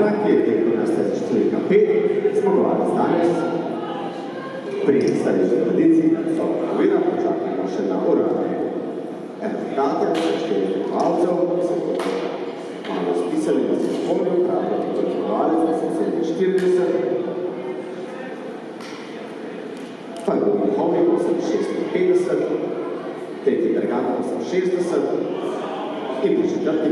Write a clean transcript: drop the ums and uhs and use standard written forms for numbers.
Ljubljana, ki je tekel na stezi številka 5, zmagovalec danes. Pri stališču tradiciji so ovira, počakajmo še na uradne rezultate, štiri zmagovalcev, ki so malo spisali, da se spomnil, pravi zmagovalec 47, prvi Mihovnik 56, tretji Bergata 60 in pri četrti